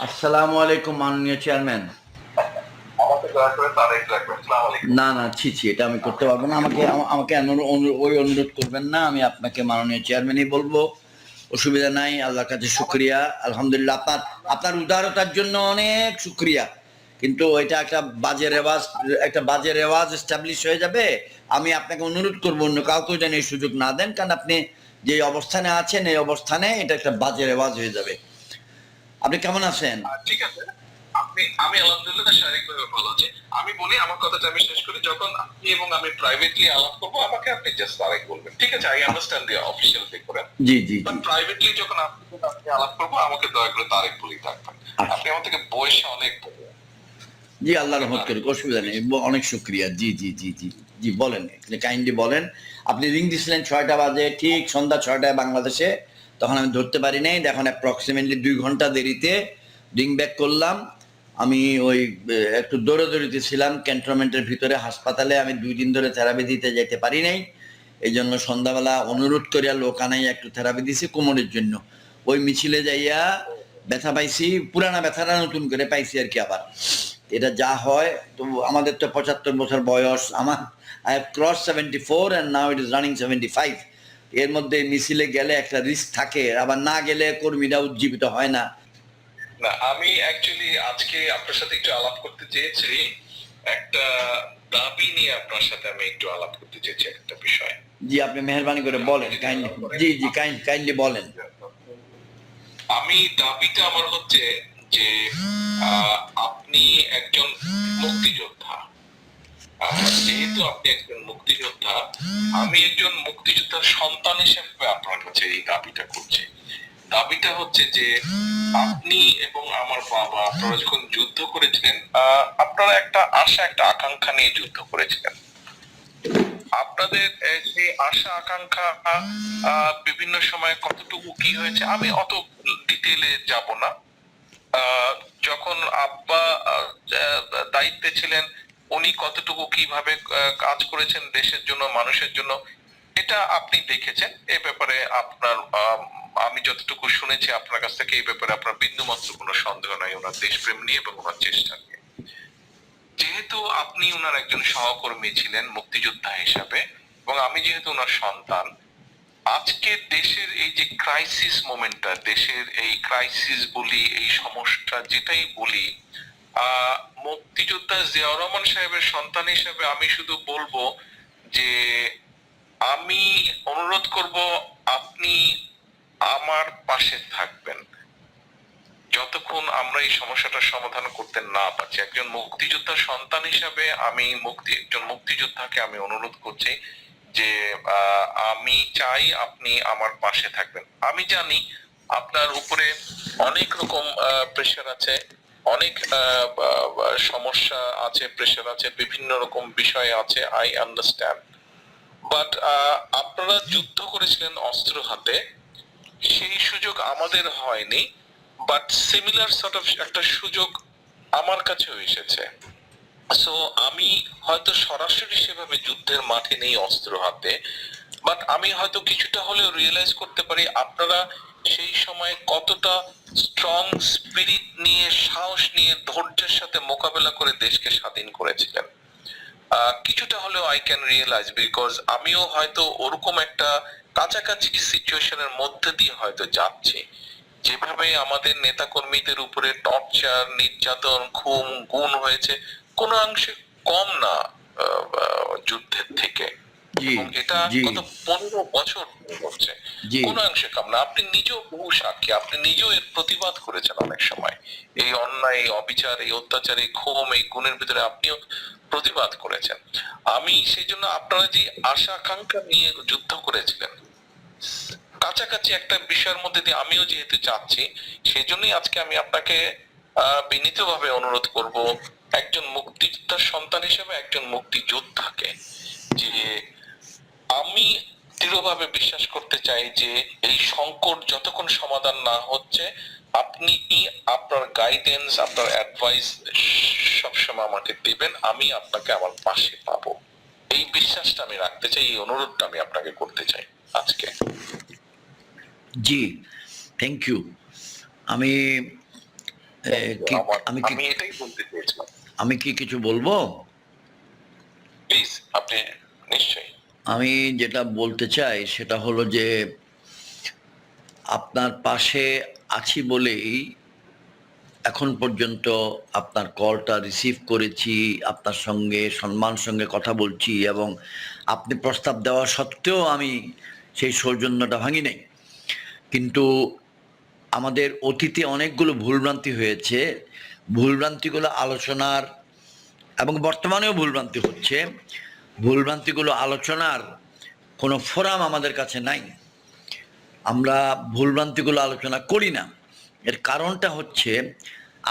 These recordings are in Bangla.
আসসালামু আলাইকুম মাননীয় চেয়ারম্যান। আমাকে দয়া করে তারেক রাখবেন। আসসালামু আলাইকুম। না না ছি এটা আমি করতে পারবো না। আমাকে ওই অনুরোধ করবেন না। আমি আপনাকে মাননীয় চেয়ারম্যানই বলবো, অসুবিধা নাই। আল্লাহর কাছে শুক্রিয়া, আলহামদুলিল্লাহ। আপনার উদারতার জন্য অনেক শুক্রিয়া, কিন্তু এটা একটা বাজে রেওয়াজ এস্টাবলিশ হয়ে যাবে। আমি আপনাকে অনুরোধ করবো অন্য কাউকে যেন এই সুযোগ না দেন, কারণ আপনি যে অবস্থানে আছেন এই অবস্থানে এটা একটা বাজে রেওয়াজ হয়ে যাবে। আপনি কেমন আছেন? ঠিক আছে, আমি আলহামদুলিল্লাহ শারীরিকভাবে ভালো আছি। আমি বলি আমার কথাটা আমি শেষ করি। যখন আপনি এবং আমি প্রাইভেটলি আলাপ করবো, আমাকে আপনি জাস্ট তারেক বলবেন, ঠিক আছে? I understand the official thing করেন, জি জি বাট জি প্রাইভেটলি যখন আপনি আলাপ করবো, আমাকে দয়া করে তারেক বলেই থাকবেন। আপনি আমার থেকে বয়সে অনেক বড়। জি, আল্লাহ রহমত করুক, অসুবিধা নেই। অনেক শুক্রিয়া। জি জি জি জি জি বলেন, কাইন্ডলি বলেন। আপনি রিং দিছিলেন 6টা বাজে, ঠিক সন্ধ্যা 6টায় বাংলাদেশে। তখন আমি ধরতে পারি নাই। এখন অ্যাপ্রক্সিমেটলি 2 ঘন্টা দেরিতে রিং ব্যাক করলাম। আমি ওই একটু দৌড়াদৌড়িতে ছিলাম ক্যান্টনমেন্টের ভিতরে হাসপাতালে। আমি 2 দিন ধরে থেরাপি দিতে যাইতে পারি নাই। এই জন্য সন্ধ্যাবেলা অনুরোধ করিয়া লোক আনাই একটু থেরাপি দিছি কোমরের জন্য। ওই মিছিলে যাইয়া ব্যথা পাইছি, পুরানা ব্যথাটা নতুন করে পাইছি আর কি। আবার এটা যা হয়, তো আমাদের তো 75 বছর বয়স। আমার I have cross 74 and now it is running 75। এর মধ্যে মিছিলে গেলে একটা রিস্ক থাকে, আবার না গেলে কর্মীরা উজ্জীবিত হয় না। না, আমি অ্যাকচুয়ালি আজকে আপনার সাথে একটু আলাপ করতে চেয়েছি। একটা দাবি নিয়ে আপনার সাথে আমি একটু আলাপ করতে চেয়েছি, একটা বিষয়। জি, আপনি মেহরবানি করে বলেন, কাইন্ডলি। জি জি কাইন্ডলি বলেন। আমি দাবিটা আমার হচ্ছে যে আপনি একজন মুক্তিযোদ্ধা। যেহেতু আপনি একজন মুক্তিযোদ্ধা, আমি একজন মুক্তিযোদ্ধার সন্তান হিসেবে আপনার কাছে এই দাবিটা করছি। দাবিটা হচ্ছে যে আপনি এবং আমার বাবা, আপনারা যখন যুদ্ধ করেছিলেন, আপনারা একটা আশা, একটা আকাঙ্ক্ষা নিয়ে যুদ্ধ করেছিলেন। আপনাদের সেই আশা আকাঙ্ক্ষা বিভিন্ন সময় কতটুকু কি হয়েছে আমি অত ডিটেইলে যাব না। যখন আব্বা দায়িত্বে ছিলেন, উনি কতটুকু কিভাবে কাজ করেছেন দেশের জন্য, মানুষের জন্য, এটা আপনি দেখেছেন। এই ব্যাপারে আপনার আমি যতটুকু শুনেছি আপনার কাছ থেকে, এই ব্যাপারে আপনার বিন্দুমাত্র কোনো সন্দেহ নাই ওনার দেশপ্রেম নিয়ে এবং ওনার চেষ্টা নিয়ে। যেহেতু আপনি ওনার একজন সহকর্মী ছিলেন মুক্তিযোদ্ধা হিসাবে, এবং আমি যেহেতু ওনার সন্তান, আজকে দেশের এই যে ক্রাইসিস মোমেন্টটা, দেশের এই ক্রাইসিস বলি, এই সমস্যা যেটাই বলি, মুক্তিযোদ্ধা জিয়াউর রহমান সাহেবের সন্তান হিসেবে আমি শুধু বলবো যে আমি অনুরোধ করব আপনি আমার পাশে থাকবেন যতক্ষণ আমরা এই সমস্যাটার সমাধান করতে না পারছি। একজন মুক্তিযোদ্ধার সন্তান হিসাবে আমি একজন মুক্তিযোদ্ধাকে আমি অনুরোধ করছি যে আমি চাই আপনি আমার পাশে থাকবেন। আমি জানি আপনার উপরে অনেক রকম প্রেশার আছে, অনেক সমস্যা আছে, প্রেশার আছে, বিভিন্ন রকম বিষয় আছে, আই আন্ডারস্ট্যান্ড। বাট আপনারা যুদ্ধ করেছিলেন অস্ত্র হাতে, সেই সুযোগ আমাদের হয়নি, বাট সিমিলার সর্ট অফ একটা সুযোগ আমার কাছেও এসেছে। সো আমি হয়তো সরাসরি সেভাবে যুদ্ধের মাঠে নেই অস্ত্র হাতে, বাট আমি হয়তো কিছুটা হলেও রিয়েলাইজ করতে পারি আপনারা সেই সময় কতটা স্ট্রং স্পিরিট নিয়ে, সাহস নিয়ে, ধৈর্যের সাথে মোকাবেলা করে দেশকে স্বাধীন করেছিলেন। কিছুটা হলেও আই ক্যান রিয়েলাইজ, বিকজ আমিও হয়তো ওরকম একটা কাছাকাছি সিচুয়েশনের মধ্যে দিয়ে হয়তো যাচ্ছি। যেভাবে আমাদের নেতা কর্মীদের উপরে টর্চার, নির্যাতন, খুন, গুম হয়েছে, কোনো অংশে কম না যুদ্ধের থেকে। এবং এটা গত 15 বছর হচ্ছে, কোন অংশে কম না। আপনি নিজেও বহু সাক্ষী, আপনি নিজেও এর প্রতিবাদ করেছেন অনেক সময়। এই অন্যায়, এই অবিচার, এই অত্যাচার, এই খুন, এই গুণের ভিতরে আপনিও প্রতিবাদ করেছেন। আমি সেই জন্য আপনারা যে আশা আকাঙ্ক্ষা নিয়ে যুদ্ধ করেছিলেন, কাছাকাছি একটা বিষয়ের মধ্যে দিয়ে আমিও যেহেতু যাচ্ছি, সেই জন্যই আজকে আমি আপনাকে বিনীতভাবে অনুরোধ করব, একজন মুক্তিযোদ্ধার সন্তান হিসেবে, একজন মুক্তিযোদ্ধাকে, যে আমি দৃঢ়ভাবে বিশ্বাস করতে চাই যে এই সংকট যতক্ষণ সমাধান না হচ্ছে, আপনি আপনার গাইডেন্স, আপনার অ্যাডভাইস সবসময় আমাকে দিবেন, আমি আপনাকে আমার পাশে পাবো। এই বিশ্বাসটা আমি রাখতে চাই, এই অনুরোধটা আমি আপনাকে করতে চাই আজকে। জি, থ্যাংক ইউ। আমি আমি কি আমি এটাই বলতে চেয়েছিলাম। আমি কি কিছু বলবো? প্লিজ, আপনি নিশ্চয়ই। আমি যেটা বলতে চাই সেটা হলো যে আপনার পাশে আছি বলেই এখন পর্যন্ত আপনার কলটা রিসিভ করেছি, আপনার সঙ্গে সম্মানের সঙ্গে কথা বলছি, এবং আপনি প্রস্তাব দেওয়া সত্ত্বেও আমি সেই সৌজন্যটা ভাঙি নাই। কিন্তু আমাদের অতীতে অনেকগুলো ভুলভ্রান্তি হয়েছে। ভুলভ্রান্তিগুলো আলোচনার, এবং বর্তমানেও ভুলভ্রান্তি হচ্ছে, ভুলভ্রান্তিগুলো আলোচনার কোনো ফোরাম আমাদের কাছে নাই। আমরা ভুলভ্রান্তিগুলো আলোচনা করি না। এর কারণটা হচ্ছে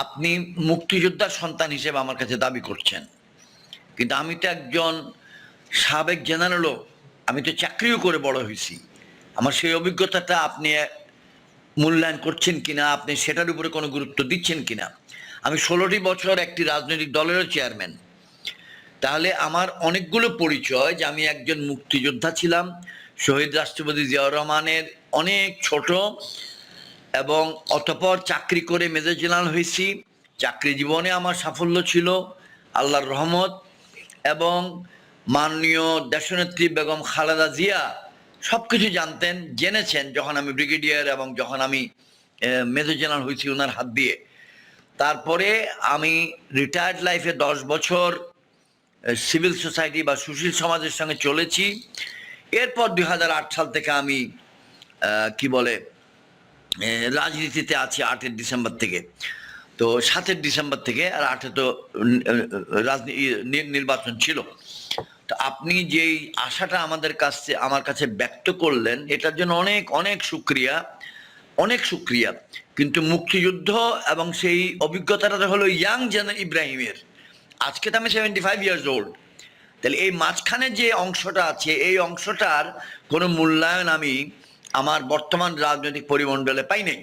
আপনি মুক্তিযোদ্ধার সন্তান হিসেবে আমার কাছে দাবি করছেন, কিন্তু আমি তো একজন সাবেক জেনারেলও, আমি তো চাকরিও করে বড় হয়েছি। আমার সেই অভিজ্ঞতাটা আপনি মূল্যায়ন করছেন কিনা, আপনি সেটার উপরে কোনো গুরুত্ব দিচ্ছেন কিনা। আমি 16টি বছর একটি রাজনৈতিক দলেরও চেয়ারম্যান। তাহলে আমার অনেকগুলো পরিচয় যে আমি একজন মুক্তিযোদ্ধা ছিলাম, শহীদ রাষ্ট্রপতি জিয়াউর রহমানের অনেক ছোট, এবং অতঃপর চাকরি করে মেজর জেনারেল হয়েছি। চাকরি জীবনে আমার সাফল্য ছিল আল্লাহর রহমত, এবং মাননীয় দেশনেত্রী বেগম খালেদা জিয়া সব কিছু জানতেন, জেনেছেন যখন আমি ব্রিগেডিয়ার এবং যখন আমি মেজর জেনারেল হয়েছি ওনার হাত দিয়ে। তারপরে আমি রিটায়ার্ড লাইফে 10 বছর সিভিল সোসাইটি বা সুশীল সমাজের সঙ্গে চলেছি। এরপর 2008 সাল থেকে আমি কি বলে রাজনীতিতে আছি 8 ডিসেম্বর থেকে। তো 7 ডিসেম্বর থেকে, আর 8 তো নির্বাচন ছিল। তো আপনি যেই আশাটা আমার কাছে ব্যক্ত করলেন, এটার জন্য অনেক অনেক শুক্রিয়া, অনেক শুক্রিয়া। কিন্তু মুক্তিযুদ্ধ এবং সেই অভিজ্ঞতাটা হলো ইয়াং ইব্রাহিমের। আজকে তো আমি 75 ইয়ার্স ওল্ড। তাহলে এই মাঝখানে যে অংশটা আছে, এই অংশটার কোনো মূল্যায়ন আমি আমার বর্তমান রাজনৈতিক পরিমণ্ডলে পাই নাই।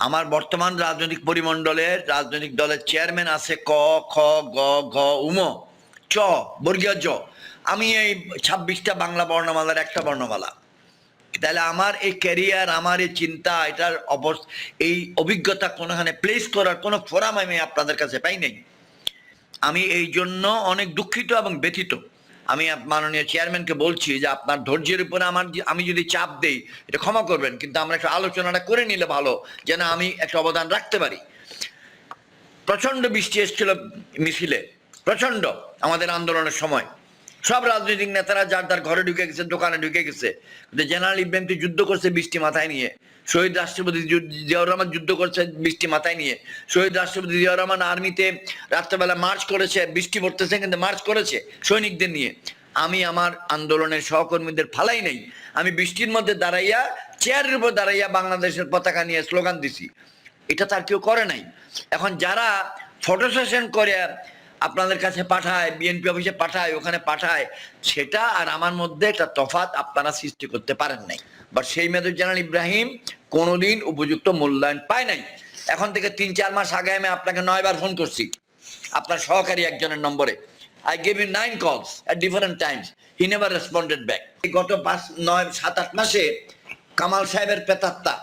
আমার বর্তমান রাজনৈতিক পরিমণ্ডলের রাজনৈতিক দলের চেয়ারম্যান আছে ক, খ, গ, ঘ, উম, চ, বর্গীয় জ। আমি এই 26টা বাংলা বর্ণমালার একটা বর্ণমালা। তাহলে আমার এই ক্যারিয়ার, আমার এই চিন্তা, এটার এই অভিজ্ঞতা কোনোখানে প্লেস করার কোনো ফোরাম আমি আপনাদের কাছে পাই নাই। আমি এই জন্য অনেক দুঃখিত এবং ব্যথিত। আমি মাননীয় চেয়ারম্যানকে বলছি যে আপনার ধৈর্যের উপরে আমি যদি চাপ দেই এটা ক্ষমা করবেন, কিন্তু আমরা একটা আলোচনাটা করে নিলে ভালো, যেন আমি একটা অবদান রাখতে পারি। প্রচন্ড বৃষ্টি এসেছিল মিছিলে, প্রচন্ড, আমাদের আন্দোলনের সময়। সব রাজনৈতিক নেতারা যার তার ঘরে ঢুকে গেছে, দোকানে ঢুকে গেছে। জেনারেল ইব্রাহিম যুদ্ধ করছে বৃষ্টি মাথায় নিয়ে, শহীদ রাষ্ট্রপতি জিয়াউর রহমান যুদ্ধ করছে বৃষ্টি মাথায় নিয়ে। শহীদ রাষ্ট্রপতি জিয়াউর রহমান আর্মিতে রাত্রেবেলা মার্চ করেছে, বৃষ্টি পড়তেছে কিন্তু মার্চ করেছে সৈনিকদের নিয়ে। আমি আমার আন্দোলনের সহকর্মীদের ফালাই নাই, আমি বৃষ্টির মধ্যে দাঁড়াইয়া, চেয়ারের উপর দাঁড়াইয়া বাংলাদেশের পতাকা নিয়ে স্লোগান দিছি। এটা তার কেউ করে নাই। এখন যারা ফটো সেশন করে আপনাদের কাছে পাঠায়, বিএনপি অফিসে পাঠায়, ওখানে পাঠায়, সেটা আর আমার মধ্যে একটা তফাৎ আপনারা সৃষ্টি করতে পারেন নাই। বাট সেই মেজর জেনারেল ইব্রাহিম কোনোদিন উপযুক্ত মূল্যায়ন পায় নাই। এখন থেকে 3-4 মাস আগে আমি আপনাকে 9 বার ফোন করছি আপনার সহকারী একজনের নম্বরে। I gave him 9 calls at different times. He never responded back. গত 5, 9, 7, 8 মাসে কামাল সাহেবের প্রেতাত্মা,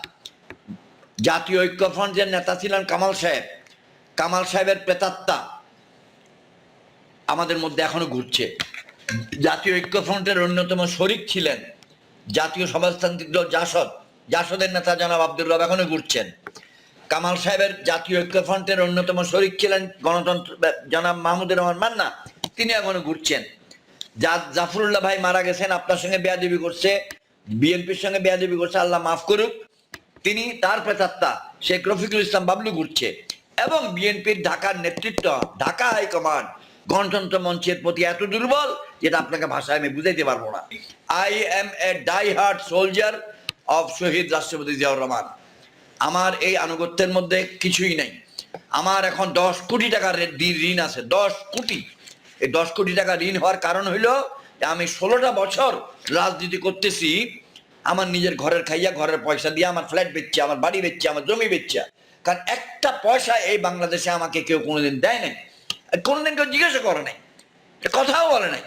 জাতীয় ঐক্যফ্রন্টের নেতা ছিলেন কামাল সাহেব, কামাল সাহেবের প্রেতাত্মা আমাদের মধ্যে এখনো ঘুরছে। জাতীয় ঐক্যফ্রন্টের অন্যতম শরিক ছিলেন জাতীয় সমাজতান্ত্রিক দল জাসদের নেতা জনাব আব্দুর রব, এখনো ঘুরছেন। কামাল সাহেবের জাতীয় ঐক্যফ্রন্টের অন্যতম শরিক ছিলেন গণতন্ত্র জনাব মাহমুদুর রহমান মান্না, তিনি এখনো ঘুরছেন। জাফরুল্লাহ ভাই মারা গেছেন, আপনার সঙ্গে বেয়াদবি করছে, বিএনপির সঙ্গে বেয়াদবি করছে, আল্লাহ মাফ করুক, তিনি, তার প্রেতাত্মা শেখ রফিকুল ইসলাম বাবলু ঘুরছে। এবং বিএনপির ঢাকার নেতৃত্ব, ঢাকা হাইকমান্ড গণতন্ত্র মঞ্চের প্রতি এত দুর্বল যেটা আপনাকে ভাষায় আমি বুঝাইতে পারবো না। I am a die hard soldier of শহীদ রাষ্ট্রপতি জিয়াউর রহমান। আমার এই আনুগত্যের মধ্যে কিছুই নাই। আমার এখন 10 কোটি টাকার ঋণ আছে, 10 কোটি। এই 10 কোটি টাকা ঋণ হওয়ার কারণ হইল আমি 16টা বছর রাজনীতি করতেছি আমার নিজের ঘরের খাইয়া, ঘরের পয়সা দিয়ে, আমার ফ্ল্যাট বেচছে, আমার বাড়ি বেচছে, আমার জমি বেচছে। কারণ একটা পয়সা এই বাংলাদেশে আমাকে কেউ কোনোদিন দেয় নাই, কোনোদিন কেউ জিজ্ঞাসা করে নাই, কথাও বলে নাই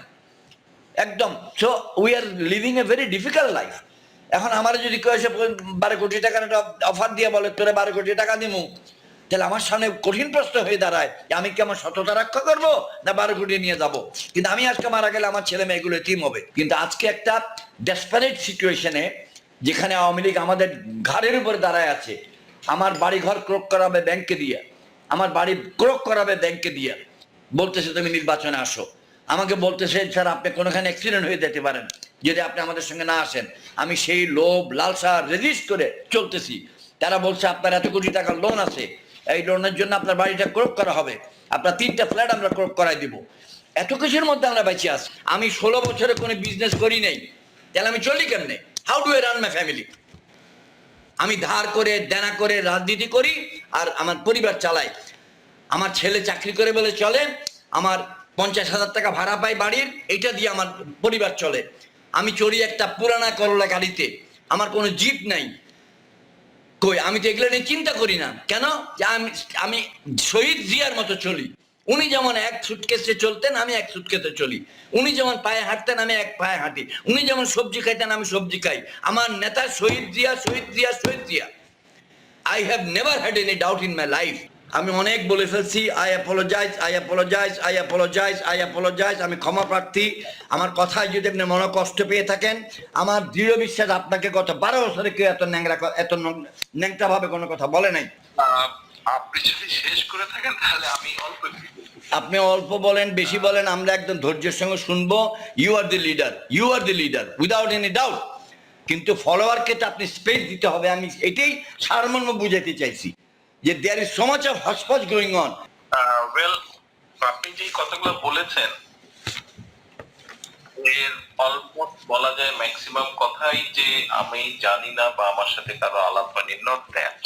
একদম। So we are living a very difficult life. এখন আমার যদি কেউ এসে 12 কোটি টাকার একটা অফার দিয়ে বলে তোরে 12 কোটি টাকা দিমু, তাহলে আমার সামনে কঠিন প্রশ্ন হয়ে দাঁড়ায় যে আমি কি আমার সততা রক্ষা করবো না 12 কোটি নিয়ে যাব। কিন্তু আমি আজকে মারা গেলে আমার ছেলে মেয়েগুলো এতিম হবে। কিন্তু আজকে একটা ডেসপারেট সিচুয়েশনে, যেখানে আওয়ামী লীগ আমাদের ঘাড়ের উপরে দাঁড়ায় আছে, আমার বাড়ি ঘর ক্রোক করাবে ব্যাংকে দিয়ে, আমার বাড়ি ক্রোক করাবে ব্যাংকে দিয়ে, বলতেছে তুমি নির্বাচনে আসো। আমাকে বলতেছে স্যার আপনি কোনোখানে অ্যাক্সিডেন্ট হয়ে যেতে পারেন যদি আপনি আমাদের সঙ্গে না আসেন। আমি সেই লোভ লালসা রেজিস্ট করে চলতেছি। তারা বলছে আপনার এত কোটি টাকার লোন আছে, এই লোনের জন্য আপনার বাড়িটা ক্রোক করা হবে, আপনার 3টা ফ্ল্যাট আমরা ক্রোক করাই দিব। এত কিছুর মধ্যে আমরা বেঁচে আছি। আমি 16 বছরে কোনো বিজনেস করি নাই, তাহলে আমি চলি কেমনে? How do I run my family? আমি ধার করে দেনা করে রাজনীতি করি আর আমার পরিবার চালাই। আমার ছেলে চাকরি করে বলে চলে, আমার 50,000 টাকা ভাড়া পাই বাড়ির, এটা দিয়ে আমার পরিবার চলে। আমি চড়ি একটা পুরানা করলা গাড়িতে, আমার কোনো জিপ নাই। কই, আমি তো এগুলো নিয়ে চিন্তা করি না। কেন? যে আমি শহীদ জিয়ার মতো চলি। উনি যেমন এক সুটকেসে চলতেন, আমি এক সুটকেসে চলি। উনি যেমন পায়ে হাঁটতেন, আমি এক পায়ে হাঁটি। উনি যেমন সবজি খাইতেন, আমি সবজি খাই। আমার নেতা শহীদ জিয়া, শহীদ জিয়া, শহীদ Zia. I have never had any doubt in my life. আমি অনেক বলে ফেলছি, I apologise, I apologise, I apologise, I apologise. আমি ক্ষমা প্রার্থী। আমার কথায় যদি আপনি মনে কষ্ট পেয়ে থাকেন, আমার দৃঢ় বিশ্বাস আপনাকে গত 12 বছরে কেউ এত ন্যাংটা ভাবে কোনো কথা বলে নাই। আপনি যদি শেষ করে থাকেন তাহলে আমি অল্প একটু বলবো। আপনি অল্প বলেন বেশি বলেন, আমরা একদম ধৈর্যের সঙ্গে শুনবো। You are the leader, you are the leader without any doubt. কিন্তু ফলোয়ারকে তো আপনি স্পেস দিতে হবে। আমি এটাই সারমর্ম বুঝাইতে চাইছি যে there is so much of hotchpotch going on. Well, আপনি যে কথাগুলো বলেছেন এর অলমোস্ট বলা যায় ম্যাক্সিমাম কথাই যে আমি জানি না বা আমার সাথে কারো আলাপ হয়নি, নট দ্যাট।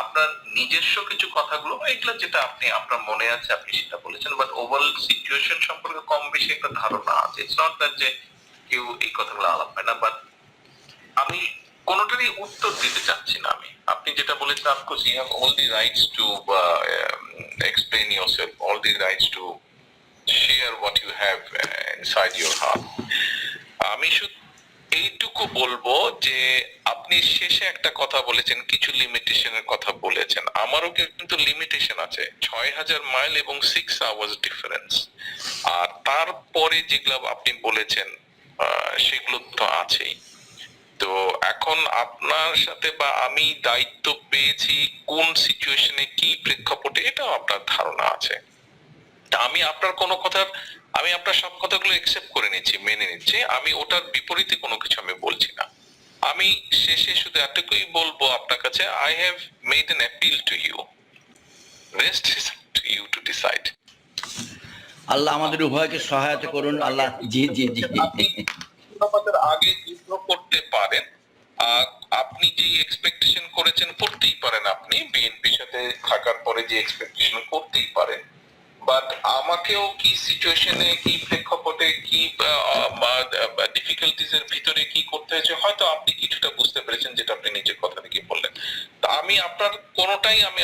আপনার নিজস্ব কিছু কথাগুলো এগুলো যেটা আপনি আপনার মনে আছে আপনি সেটা বলেছেন, বাট ওভারঅল সিচুয়েশন সম্পর্কে কম বেশি একটা ধারণা আছে। ইটস নট দ্যাট যে কেউ এই কথাগুলো আলাপ হয় না, বাট আমি কোনোটারই উত্তর দিতে চাচ্ছি না। আমি আপনি যেটা বলেছেন, of course you have all the rights to explain yourself, all the rights to share what you have inside your heart. আমি শুধু এইটুকু বলবো যে আপনি শেষে একটা কথা বলেছেন, কিছু লিমিটেশনের কথা বলেছেন। আমারও কিন্তু লিমিটেশন আছে, 6,000 মাইল এবং 6 আওয়ার্স ডিফারেন্স। আর তারপরে যেগুলো আপনি বলেছেন সেগুলো তো আছেই। তো এখন আপনার সাথে বা আমি দায়িত্ব পেয়েছি কোন সিচুয়েশনে কি প্রেক্ষাপটে, এটাও আপনার ধারণা আছে। তা আমি আপনার কোনো কথার, আমি আপনার সব কথাগুলো একসেপ্ট করে নিচ্ছি, মেনে নিচ্ছি। আমি ওটার বিপরীতে কোনো কিছু আমি বলছি না। আমি শেষে শুধু এতটুকুই বলবো আপনার কাছে, I have made an appeal to you, rest is to you to decide. আল্লাহ আমাদের উভয়কে সহায়তা করুন। আল্লাহ, জি জি জি। আমাদের আগে যুদ্ধ করতে পারেন, আপনি যে এক্সপেকটেশন করেছেন করতেই পারেন, আপনি বিএনপির সাথে থাকার পরে যে এক্সপেকটেশন করতেই পারেন, বাট আমাকেও কি সিচুয়েশনে কি প্রেক্ষাপটে কি ডিফিকাল্টিজ এর ভিতরে কি করতে হয়েছে হয়তো আপনি কিছুটা বুঝতে পেরেছেন, যেটা আপনি নিজের কথা থেকে বললেন। তা আমি আপনার কোনোটাই আমি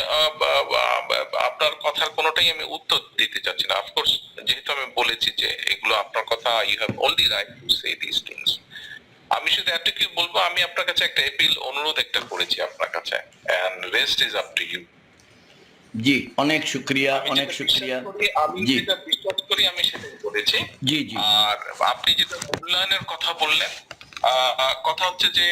আপনার কথার কোনোটাই আমি উত্তর দিতে চাচ্ছি না। অফকোর্স যেহেতু আমি বলেছি যে এগুলো আপনার কথা, you have all the right to say this things. আমি শুধু এতটুকু বলবো, আমি আপনার কাছে একটা অ্যাপিল, অনুরোধ একটা করেছি আপনার কাছে, and rest is up to you. জি, অনেক শুকরিয়া, অনেক শুকরিয়া। আমি যেটা বিশ্বাস করি আমি সেটাই বলেছি। জি জি। আর আপনি যেটা মূল্যায়নের কথা বললেন, কথা হচ্ছে যে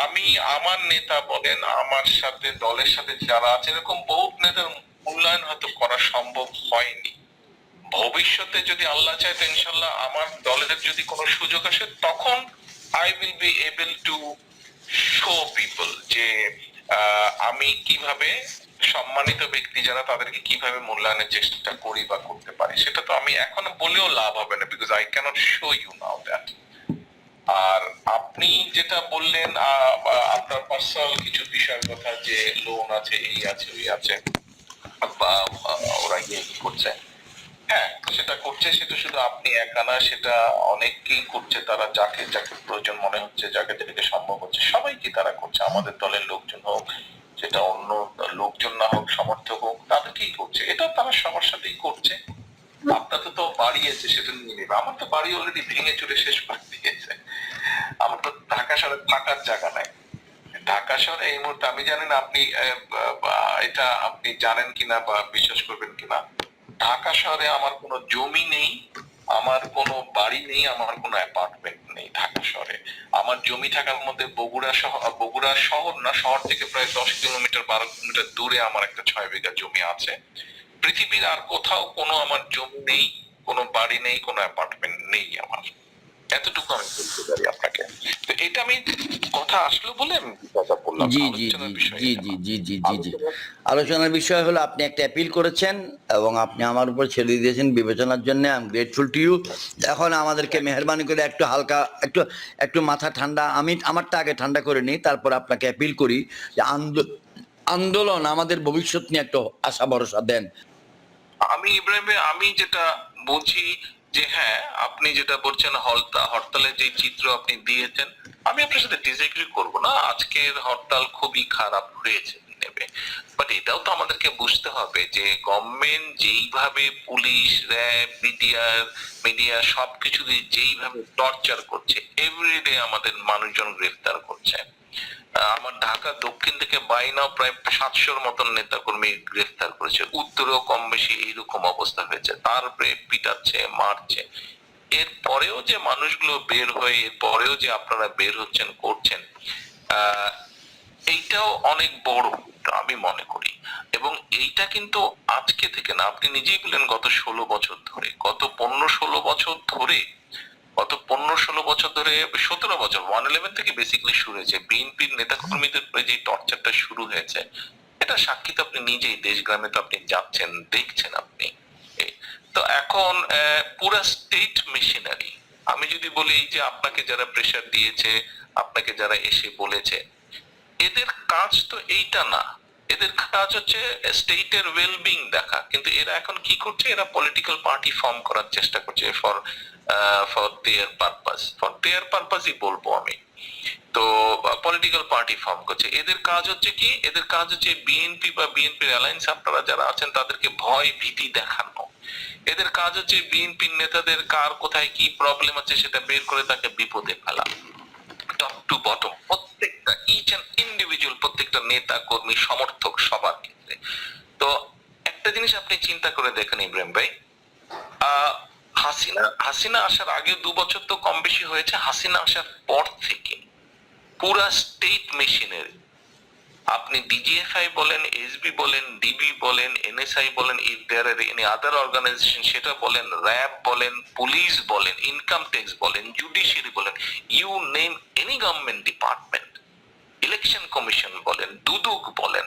আমি আমার নেতা বলেন, আমার সাথে দলের সাথে যারা আছে, এরকম বহু নেতার মূল্যায়ন হয়তো করা সম্ভব হয়নি। ভবিষ্যতে যদি আল্লাহ চায় তো ইনশাল্লাহ আমার দলের যদি কোনো সুযোগ আসে, তখন I will be able to show people যে আমি কিভাবে সম্মানিত ব্যক্তি যারা তাদেরকে কিভাবে মূল্যায়নের চেষ্টা করি বা করতে পারি। সেটা তো আমি এখন বলেও লাভ হবে না, because I can't show you now that. আর আপনি যেটা বললেন আপনার পার্সোনাল কিছু বিষয়ের কথা, যে লোন আছে, এই আছে, ওই আছে, বা ওরা গিয়ে কি করছে, হ্যাঁ সেটা করছে, সেটা শুধু আপনি একা না, সেটা অনেকেই করছে। তারা যাকে যাকে প্রয়োজন মনে হচ্ছে, যাকে যাকে সম্ভব হচ্ছে, সবাইকে তারা করছে। আমাদের দলের লোকজন হোক, সেটা অন্য লোকজন না হোক, সমর্থক হোক, তাদেরকেই করছে। এটা তারা সবার সাথেই করছে। আপনাদের তো বাড়ি আছে, সেটা নিয়ে নেবে। আমার তো বাড়ি অলরেডি ভেঙে চুরে শেষ করে দিয়েছে। আমার তো ঢাকা শহরে থাকার জায়গা নাই। ঢাকা শহরে এই মুহূর্তে আমি জানি না আপনি এটা আপনি জানেন কিনা বা বিশ্বাস করবেন কিনা, ঢাকা শহরে আমার কোনো জমি নেই, আমার কোনো বাড়ি নেই, আমার কোনো অ্যাপার্টমেন্ট নেই ঢাকা শহরে। আমার জমি থাকার মধ্যে বগুড়া শহর না, শহর থেকে প্রায় 10 কিলোমিটার 12 কিলোমিটার দূরে আমার একটা 6 বিঘা জমি আছে। পৃথিবীর আর কোথাও কোনো আমার জমি নেই, কোনো বাড়ি নেই, কোনো অ্যাপার্টমেন্ট নেই আমার। এতটুকু আমি বলতে পারি আপনাকে। তো এটা আমি কথা আসলো বলে আমি কথা বললাম, জি জি আলোচনার জি বিষয় জি এটা জি না। জি জি জি জি আলোচনার বিষয় হলো আপনি একটা অ্যাপিল করেছেন এবং আপনি আমার উপর ছেড়ে দিয়েছেন বিবেচনার জন্য। I am grateful to you. এখন আমাদেরকে মেহরবানি করে একটু হালকা একটু একটু মাথা ঠান্ডা, আমি আমারটা আগে ঠান্ডা করে নিই, তারপর আপনাকে অ্যাপিল করি যে আন্দোলন আমাদের ভবিষ্যৎ নিয়ে একটু আশা ভরসা দেন। আমি ইব্রাহিম ভাই, আমি যেটা বুঝি যে হ্যাঁ, আপনি যেটা বলছেন হরতালের যে চিত্র আপনি দিয়েছেন, আমি আপনার সাথে ডিসএগ্রি করব না। আজকের হরতাল খুবই খারাপ হয়েছে নেবে, বাট এটাও তো আমাদেরকে বুঝতে হবে যে গভর্নমেন্ট যেইভাবে পুলিশ, র্যাব, মিডিয়া সবকিছু দিয়ে যেইভাবে টর্চার করছে, এভরিডে আমাদের মানুষজন গ্রেফতার করছে। আমার ঢাকা দক্ষিণ থেকে বাইনাও প্রায় 700-র মতন নেতাকর্মী গ্রেফতার করেছে, উত্তরেও কম বেশি এইরকম অবস্থা হয়েছে, তারপরে পিটাচ্ছে, মারছে। এর পরেও যে মানুষগুলো বের হয়ে, এর পরেও যে আপনারা বের হচ্ছেন, করছেন, আহ এইটাও অনেক বড় আমি মনে করি। এবং এইটা কিন্তু আজকে থেকে না, আপনি নিজেই বললেন গত 16 বছর ধরে, গত 15-16 বছর ধরে, গত 15-16 বছর ধরে, 17 বছর 111 থেকে বেসিক্যালি শুরু হয়েছে বিএনপির নেতা কর্মীদের উপরে যে টর্চারটা শুরু হয়েছে। এটা সাক্ষী তো আপনি নিজেই, দেশগ্রামে তো আপনি যাচ্ছেন, দেখছেন আপনি। তো এখন পুরা স্টেট মেশিনারি, আমি যদি বলি এই যে আপনাকে যারা প্রেসার দিয়েছে, আপনাকে যারা এসে বলেছে, এদের কাজ তো এইটা না। এদের কাজ হচ্ছে স্টেটের ওয়েলবিং দেখা, কিন্তু এরা এখন কি করছে, এরা পলিটিক্যাল পার্টি ফর্ম করার চেষ্টা করছে ফর দেয়ার পারপাসই বলবো আমি। তো পলিটিক্যাল পার্টি ফর্ম করছে। এদের কাজ হচ্ছে কি, এদের কাজ হচ্ছে বিএনপি বা বিএনপির অ্যালায়েন্স আপনারা যারা আছেন তাদেরকে ভয় ভীতি দেখানো। এদের কাজ হচ্ছে বিএনপির নেতাদের কার কোথায় কি প্রবলেম আছে সেটা বের করে তাকে বিপদে ফেলা, টপ টু বটম, প্রত্যেকটা ইচ এন্ড ইন্ডিভিজুয়াল, প্রত্যেকটা নেতা কর্মী সমর্থক সবার ক্ষেত্রে। তো একটা জিনিস আপনি চিন্তা করে দেখেন ইব্রাহিম ভাই, হাসিনা আসার আগে 2 বছর তো কম বেশি হয়েছে, হাসিনা আসার পর থেকে পুরা স্টেট মেশিনের, আপনি ডিজিএফআই বলেন, এসবি বলেন, ডিবি বলেন, এনএসআই বলেন, if there are any other organization সেটা বলেন, র্যাব বলেন, পুলিশ বলেন, ইনকাম ট্যাক্স বলেন, জুডিশিয়ারি বলেন, you name any government department, election commission বলেন, দুদক বলেন,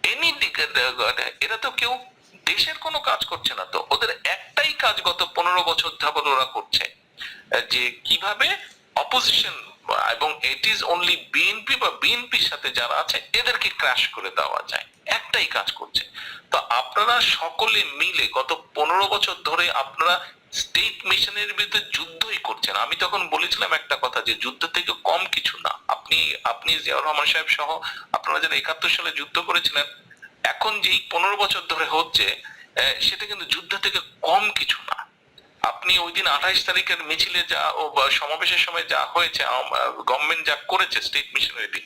এনি দিকে, এরা তো কেউ দেশের কোনো কাজ করছে না। তো ওদের একটাই কাজ গত 15 বছর যাবত ওরা করছে, যে কিভাবে অপোজিশন, এবং ইট ইজ অনলি বিএনপি বা বিএনপির সাথে যারা আছে এদেরকে ক্র্যাশ করে দেওয়া যায়, একটাই কাজ করছে। তো আপনারা সকলে মিলে গত 15 বছর ধরে আপনারা স্টেট মিশনের বিরুদ্ধে যুদ্ধই করছেন। আমি তখন বলেছিলাম একটা কথা, যে যুদ্ধ থেকে কম কিছু না। আপনি জিয়াউর রহমান সাহেব সহ আপনারা যারা 71 সালে যুদ্ধ করেছিলেন, এখন যেই 15 বছর ধরে হচ্ছে, সেটা কিন্তু যুদ্ধ থেকে কম কিছু না। আপনি ওই দিন 28 তারিখের মিছিলে যা ও সমাবেশের সময় যা হয়েছে, গভর্নমেন্ট যা করেছে স্টেট মিশনারিটি,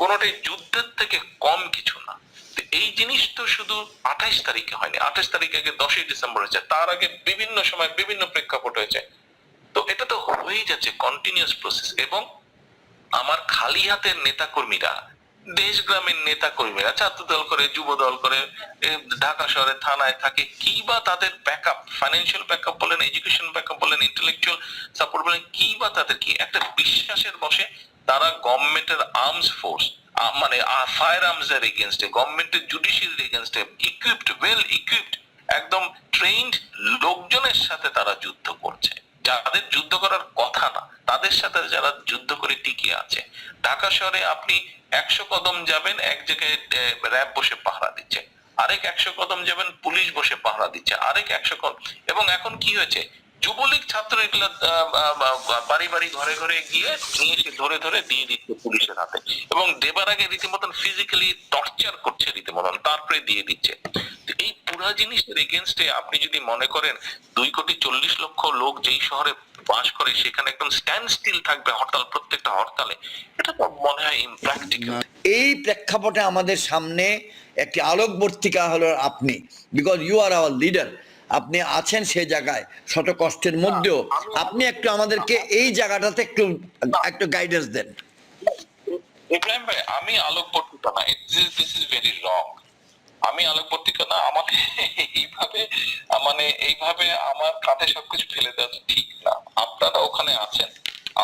কোনোটাই যুদ্ধের থেকে কম কিছু না। এই জিনিস তো শুধু 28 তারিখে হয়নি, 28 তারিখ আগে 10ই ডিসেম্বর হয়েছে, তার আগে বিভিন্ন সময় বিভিন্ন প্রেক্ষাপট হয়েছে। তো এটা তো হয়েই যাচ্ছে কন্টিনিউয়াস প্রসেস। এবং আমার খালি হাতের নেতা কর্মীরা, দেশ গ্রামের নেতা কর্মীরা ছাত্র দল করে, যুব দল করে, ঢাকা শহরে থানায় থাকে, কি বা তাদের ব্যাকআপ, ফাইন্যান্সিয়াল ব্যাকআপ বলেন, এডুকেশন ব্যাকআপ বলেন, ইন্টেলেকচুয়াল সাপোর্ট বলেন, কি বা তাদের কি একটা বিশ্বাসের বসে তারা গভর্নমেন্টের আর্মস ফোর্স, মানে ফায়ার আর্মস এর এগেইনস্টে, গভর্নমেন্টের জুডিশিয়ারির এগেইনস্টে ইকুইপড, ওয়েল ইকুইপড, একদম ট্রেইনড লোকজনের সাথে তারা যুদ্ধ করছে, যাদের যুদ্ধ করার কথা না তাদের সাথে যারা যুদ্ধ করে টিকে আছে। ঢাকা শহরে আপনি 100 কদম যাবেন, এক জায়গায় র্যাব বসে পাহারা দিচ্ছে, আরেক 100 কদম যাবেন পুলিশ বসে পাহারা দিচ্ছে, আরেক 100 কদম। এবং এখন কি হয়েছে, যুবলীগ ছাত্র এগুলা বাড়ি বাড়ি ঘরে ঘরে গিয়ে নিয়ে এসে ধরে ধরে দিয়ে দিচ্ছে পুলিশের হাতে, এবং দেবার আগে রীতিমতন ফিজিক্যালি টর্চার করছে রীতিমতন, তারপরে দিয়ে দিচ্ছে। এই পুরা জিনিসের এগেনস্টে আপনি যদি মনে করেন 2,40,00,000 লোক যেই শহরে বাস করে সেখানে একদম স্ট্যান্ড স্টিল থাকবে হরতাল, প্রত্যেকটা হরতালে, এটা তো মনে হয় ইমপ্র্যাকটিক্যাল। এই প্রেক্ষাপটে আমাদের সামনে একটি আলোকবর্তিকা হলো আপনি, because you are our leader. আপনি আছেন সেই জায়গায় শত কষ্টের মধ্যেও, আপনি একটু আমাদেরকে এই জায়গাটাতে একটু একটু গাইডেন্স দেন। ইব্রাহিম ভাই, আমি আলোকবর্তিকা না, দিস ইজ ভেরি রং। আমি আলোকবর্তিকা না, আমাকে এইভাবে মানে এইভাবে আমার কাঁধে সবকিছু ফেলে দেওয়া ঠিক না। আপনারা ওখানে আছেন,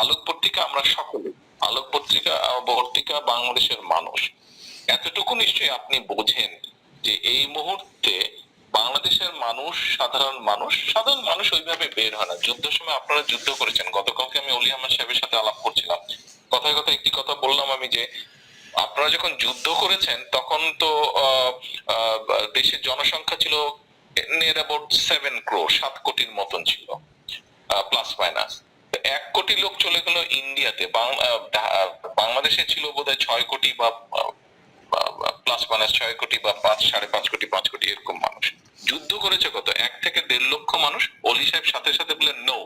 আলোকবর্তিকা আমরা সকলে, আলোকবর্তিকা বর্তিকা বাংলাদেশের মানুষ। এতটুকু নিশ্চয়ই আপনি বোঝেন যে এই মুহূর্তে বাংলাদেশের মানুষ, সাধারণ মানুষ ওইভাবে বের হয় না। যুদ্ধের সময় আপনারা যুদ্ধ করেছেন। গতকালকে আমি অলি আহমেদ সাহেবের সাথে আলাপ করছিলাম, কথায় কথায় একটি কথা বললাম আমি যে আপনারা যখন যুদ্ধ করেছেন তখন তো দেশের জনসংখ্যা ছিল নিয়ার অ্যাবাউট 7 crore, 7 কোটির মতন ছিল, প্লাস মাইনাস। 1 কোটি লোক চলে গেল ইন্ডিয়াতে, বাংলাদেশে ছিল বোধহয় 6 কোটি বা প্লাস মাইনাস 6 কোটি বা 5.5 কোটি, 5 কোটি এরকম মানুষ। যুদ্ধ করেছে কত? 1 থেকে 1.5 লক্ষ মানুষ। অলি সাহেব সাথে সাথে বললেন নো,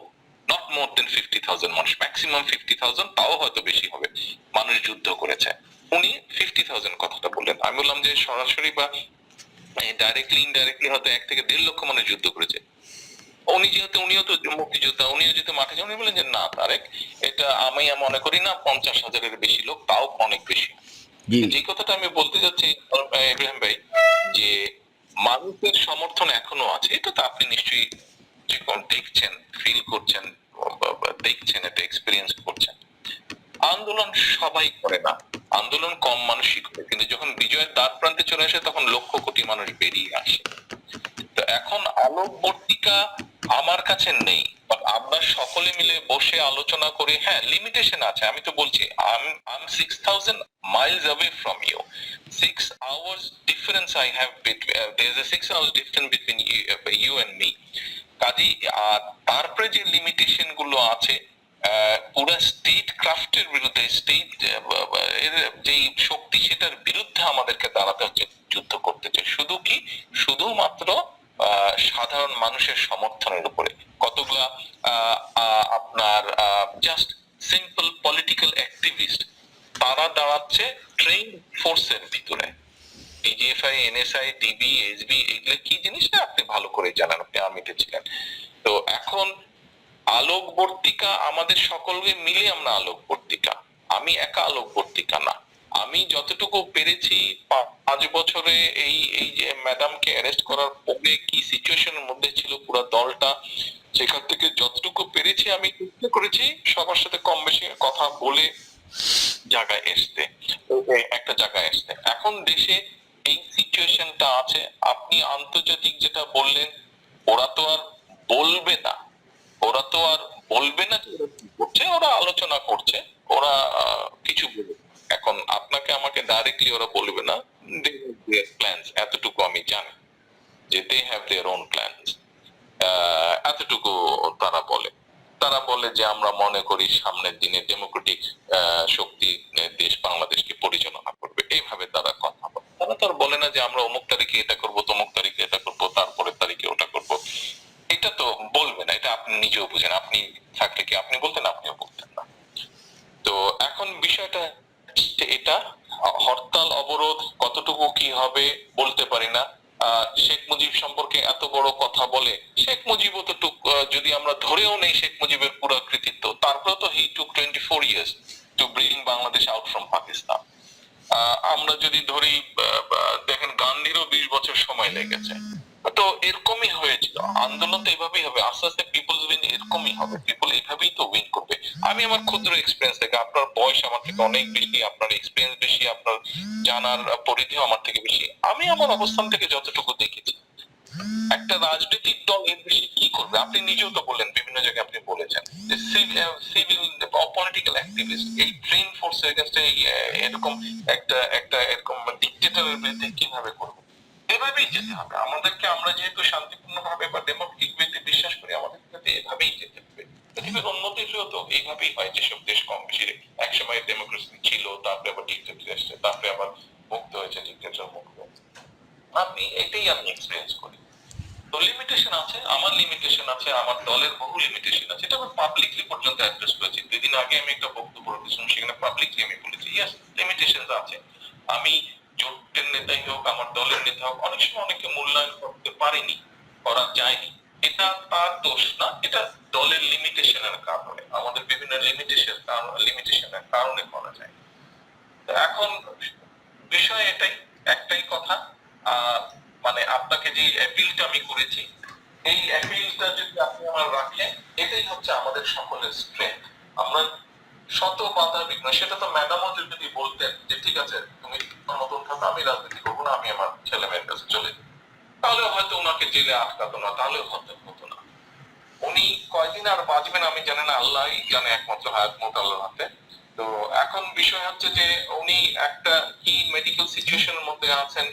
নট মোর দেন 50,000 মানুষ, ম্যাক্সিমাম 50,000, তাও হয়তো বেশি হবে, মানুষ যুদ্ধ করেছে। উনি 50,000 কথাটা বললেন। আমি বললাম যে সরাসরি বা ডাইরেক্টলি ইনডাইরেক্টলি হয়তো 1 থেকে 1.5 লক্ষ মানুষ যুদ্ধ করেছে। উনিও তো মুক্তিযোদ্ধা, উনিও যেহেতু মাঠে যান, উনি বলেন যে না তারেক, এটা আমি মনে করি না 50,000-এর বেশি লোক, তাও অনেক বেশি। যে কথাটা আমি বলতে যাচ্ছি ইব্রাহিম ভাই, যে মানুষের সমর্থন এখনো আছে, এটা তো আপনি নিশ্চয়ই দেখছেন, ফিল করছেন, দেখছেন, এটা এক্সপিরিয়েন্স করছেন। আন্দোলন সবাই করে না, আন্দোলন কম মানুষই করে, কিন্তু যখন বিজয়ের দ্বার প্রান্তে চলে আসে তখন লক্ষ কোটি মানুষ বেরিয়ে আসে। তো এখন আলোকবর্তিকা আমার কাছে নেই, আমরা সকলে মিলে বসে আলোচনা করি। হ্যাঁ, লিমিটেশন আছে, আমি তো বলছি I'm 6,000 miles away from you, 6 hours difference I have between, there's a 6 hours difference between you and me। কাজেই তারপরে যে লিমিটেশন গুলো আছে, পুরো স্টেট ক্রাফটের বিরুদ্ধে, স্টেট এর যে শক্তি, সেটার বিরুদ্ধে আমাদেরকে দাঁড়াতে হচ্ছে, যুদ্ধ করতে হচ্ছে। শুধুমাত্র সাধারণ মানুষের সমর্থনের উপরে। কতগুলা আপনার জাস্ট সিম্পল পলিটিক্যাল অ্যাক্টিভিস্ট, তারা দাঁড়াচ্ছে ট্রেন ফোর্সের ভিতরে। পিজিএফআই, এনএসআই, ডিবি, এসবি, এগুলো কি জিনিস না আপনি ভালো করে জানেন, আপনি আর্মিতে ছিলেন। তো এখন আলোকবর্তিকা আমাদের সকলকে মিলে আমরা আলোকবর্তিকা, আমি একা আলোকবর্তিকা না। আমি যতটুকু পেরেছি 5 বছরে এই এই যে ম্যাডামকে অ্যারেস্ট করার পরে কি সিচুয়েশনের মধ্যে ছিল পুরো দলটা, সেখান থেকে যতটুকু পেরেছি আমি চেষ্টা করেছি সবার সাথে কম বেশি কথা বলে জায়গায় আসতে, একটা জায়গায় আসতে। এখন দেশে এই সিচুয়েশনটা আছে, আপনি আন্তর্জাতিক যেটা বললেন, ওরা তো আর বলবে না, ওরা তো আর বলবে না যে ওরা কি করছে, ওরা আলোচনা করছে, ওরা কিছু বলবে। এখন আপনাকে আমাকে ডাইরেক্টলি ওরা বলবে না, প্ল্যানস, এতটুকু আমি জানি যে they have their own plans. এতটুকু তারা বলে যে আমরা মনে করি সামনের দিনে ডেমোক্রেটিক শক্তি দেশ বাংলাদেশকে পরিচালনা করবে, এইভাবে তারা কথা বলে। তারা তো আর বলে না যে আমরা অমুক তারিখে এটা করব, তমুক তারিখে এটা করব, তারপরের তারিখে ওটা করব। এটা তো বলবে না, এটা আপনি নিজেও বুঝেন। আপনি থাকলে কি আপনি বলতেন? আপনিও বলতেন না। তো এখন বিষয়টা এটা, হরতাল অবরোধ কতটুকু কি হবে বলতে পারি না। শেখ মুজিব সম্পর্কে এত বড় কথা বলে, শেখ মুজিবও তো যদি আমরা ধরেও নেই শেখ মুজিবের পুরো কৃতিত্ব, তারপরে তো হি টুক 24 years to bring Bangladesh out from Pakistan. আমরা যদি ধরি, দেখেন গান্ধীরও 20 বছর সময় লেগেছে। তো এরকমই হয়েছিল, আন্দোলন তো এভাবেই হবে, আস্তে আস্তে পিপলস উইন এরকমই হবে, পিপল এইভাবেই তো উইন করবে। আমি আমার ক্ষুদ্র এক্সপিরিয়েন্স থেকে, আপনার বয়স আমার থেকে অনেক বেশি, আপনার এক্সপিরিয়েন্স বেশি, আপনার জানার পরিধিও আমার থেকে বেশি, আমি আমার অবস্থান থেকে যতটুকু দেখেছি, একটা রাজনৈতিক দল এর বেশি কি করবে? আপনি নিজেও তো বললেন, বিভিন্ন জায়গায় আপনি বলেছেন যে সিভিল পলিটিক্যাল অ্যাক্টিভিস্ট এই ট্রেন ফোর্সের এগেইনস্ট এরকম একটা এরকম ডিক্টেটরের বিরুদ্ধে কিভাবে করবে? এভাবেই যেতে হবে আমাদেরকে। আমরা যেহেতু শান্তিপূর্ণভাবে বা ডেমোক্রেটিক ওয়েতে বিশ্বাস করি, আমাদেরকে এভাবেই যেতে হবে। পৃথিবীর উন্নতি তো এইভাবেই হয়, যেসব দেশ কম বেশি একসময় ডেমোক্রেসি ছিল, তারপরে আবার ডিক্টেটর এসছে, তারপরে আবার মুক্ত হয়েছে, ডিক্টেটর মুক্ত। এটাই আমি এক্সপিরিয়েন্স করি। তো লিমিটেশন আছে, আমার লিমিটেশন আছে, আমার দলের বহু লিমিটেশন আছে, এটা আমি পাবলিকলি পর্যন্ত অ্যাড্রেস করেছি। 2 দিন আগে আমি একটা বক্তব্য রেখেছিলাম, সেখানে পাবলিকলি আমি বলেছি ইয়েস লিমিটেশন আছে। আমি জোটের নেতাই হোক, আমার দলের নেতা হোক, অনেক সময় অনেকে মূল্যায়ন করতে পারেনি, করা যায়নি। এটা তার দোষ না, এটা দলের লিমিটেশনের কারণে, আমাদের বিভিন্ন লিমিটেশনের কারণে করা যায়। তো এখন বিষয় এটাই, একটাই কথা, মানে আপনাকে যে অ্যাপিলটা আমি করেছি, এই অ্যাপিলটা যদি আপনি আমার রাখেন, এটাই হচ্ছে আমাদের সকলের স্ট্রেংথ। আমরা শত বাধা বিঘ্ন, সেটা তো ম্যাডামও যদি বলতেন যে ঠিক আছে তুমি তোমার মতন থাকো, আমি রাজনীতি করবো না, আমি আমার ছেলে মেয়ের কাছে চলে যাবো, তাহলে হয়তো ওনাকে জেলে আটকাতো না, তাহলে হতো না। উনি কয়দিন আর বাঁচবেন আমি জানি না, আল্লাহই জানে, একমাত্র হায়াত মত আল্লাহর হাতে। তো এখন বিষয় হচ্ছে যে উনি একটা কি মেডিকেল সিচুয়েশনের মধ্যে আছেন,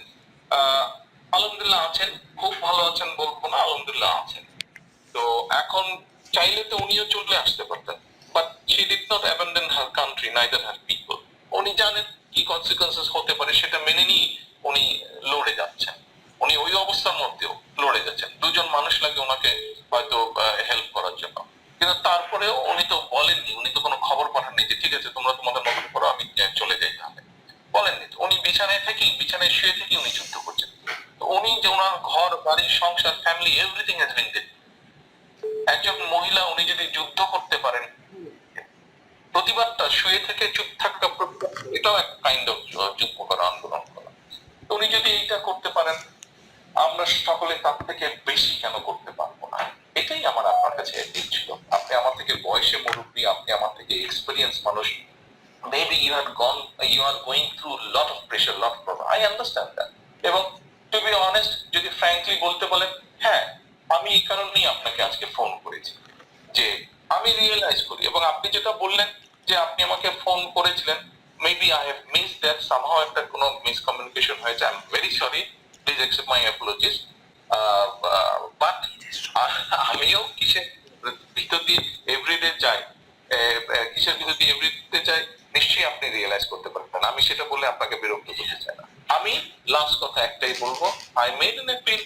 আলহামদুলিল্লাহ আছেন, খুব ভালো আছেন বলবো না, আলহামদুলিল্লাহ আছেন। তো এখন চাইলে তো উনিও চলে আসতে পারতেন, but she did not abandon her country neither her people. উনি জানেন কি কনসিকুয়েন্সেস হতে পারে, সেটা মেনে নিয়ে উনি লড়ে যাচ্ছেন। উনি ওই অবস্থার মধ্যেও লড়ে যাচ্ছেন, দুজন মানুষ লাগে ওনাকে হয়তো হেল্প করার জন্য, কিন্তু তারপরেও উনি তো বলেননি, উনি তো কোনো খবর পাঠাননি যে ঠিক আছে তোমরা তোমাদের মতন করো, আমি চলে যাই, তাহলে বলেননি। উনি বিছানায় শুয়ে থেকে উনি যুদ্ধ করছেন। তো উনি যে ওনার ঘর বাড়ি সংসার family everything has been dead. একজন মহিলা উনি যদি যুদ্ধ করতে পারেন, প্রতিবাদটা শুয়ে থেকে চুপ থাকা, এটাও এক কাইন্ড অফ যুদ্ধ করা, আন্দোলন করা। তো উনি যদি এইটা করতে পারেন, আমরা সকলে তার থেকে বেশি কেন করতে পারবো না? এটাই আমার আপনার কাছে অ্যাপিল ছিল। আপনি আমার থেকে বয়সে মুরব্বী, আপনি আমার থেকে এক্সপিরিয়েন্স মানুষ, maybe you are going through lot of pressure, lot of problem, I understand that. এবং to be honest, যদি frankly বলতে বলেন, হ্যাঁ আমি এই কারণেই আপনাকে আজকে ফোন করেছি, যে আমি রিয়েলাইজ করি, এবং আপনি যেটা বললেন যে আপনি আমাকে ফোন করেছিলেন, maybe I have miss that, somehow একটা কোনো মিসকমিউনিকেশন হয়েছে, I am very sorry, please accept my apologies. But আমিও কিসের ভিতর দিয়ে এভরিডে যাই, কিসের ভিতর দিয়ে এভরিডে যাই, নিশ্চয়ই আপনি রিয়েলাইজ করতে পারবেন। আমি সেটা বলে আপনাকে বিরক্ত করতে চাই না। আমি লাস্ট কথা একটাই বলবো, আই মেড এন অ্যাপিল।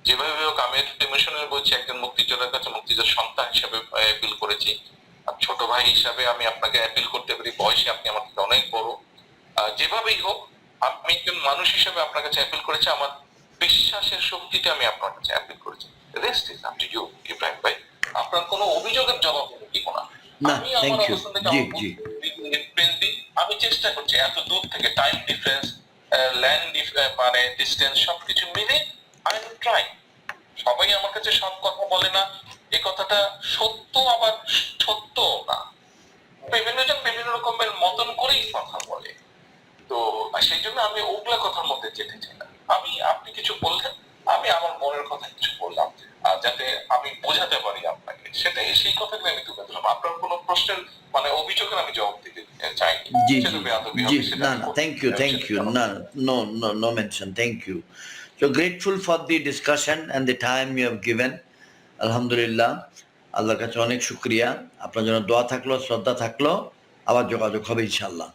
যেভাবে হোক আমি ইমোশনাল বলছি, একজন মুক্তিযোদ্ধার কাছে মুক্তিযোদ্ধার সন্তান হিসেবে অ্যাপিল করেছি, আর ছোট ভাই হিসাবে আমি আপনাকে অ্যাপিল করতে পারি, বয়সে আপনি আমার থেকে অনেক বড়। যেভাবেই হোক আমি একজন মানুষ হিসেবে আপনার কাছে অ্যাপিল করেছি, আমার বিশ্বাসের শক্তিতে আমি আপনার কাছে অ্যাপিল করেছি। Rest is up to you Ibrahim ভাই, আপনার কোনো অভিযোগের জবাব দিব না। না আমি থ্যাংক আমার ইউ, অবস্থান থেকে জি আমার জি ডিফারেন্স দিই, আমি চেষ্টা করছি এত দূর থেকে, টাইম ডিফারেন্স, ল্যান্ড মানে ডিস্টেন্স সবকিছু মিলে আই এম ট্রাই। সবাই আমার কাছে সব কথা বলে না, এই কথাটা সত্য আবার সত্য না, বিভিন্ন জন বিভিন্ন রকমের মতন করেই কথা বলে। তো সেই জন্য আমি ওগুলা কথার মধ্যে যেতে চাই না। আমি আপনি কিছু বললেন, আমি আমার মনের কথা কিছু বললাম, যাতে আমি বোঝাতে পারি আপনাকে, সেটাই, সেই কথাগুলো আমি তুলে ধরলাম। আপনার কোনো প্রশ্নের মানে অভিযোগের আমি জবাব দিতে চাইনি, জি সেটা জি বেয়াদবি জি, হবে, সেটা না আমি না করতে থ্যাংক ইউ চাই না, থ্যাংক সেটা ইউ, কারণ না no mention, thank you. So grateful for the discussion and the time you have given. আলহামদুলিল্লাহ, আল্লাহর কাছে অনেক শুকরিয়া। আপনার জন্য দোয়া থাকলো, শ্রদ্ধা থাকলো, আবার যোগাযোগ হবে ইনশাআল্লাহ।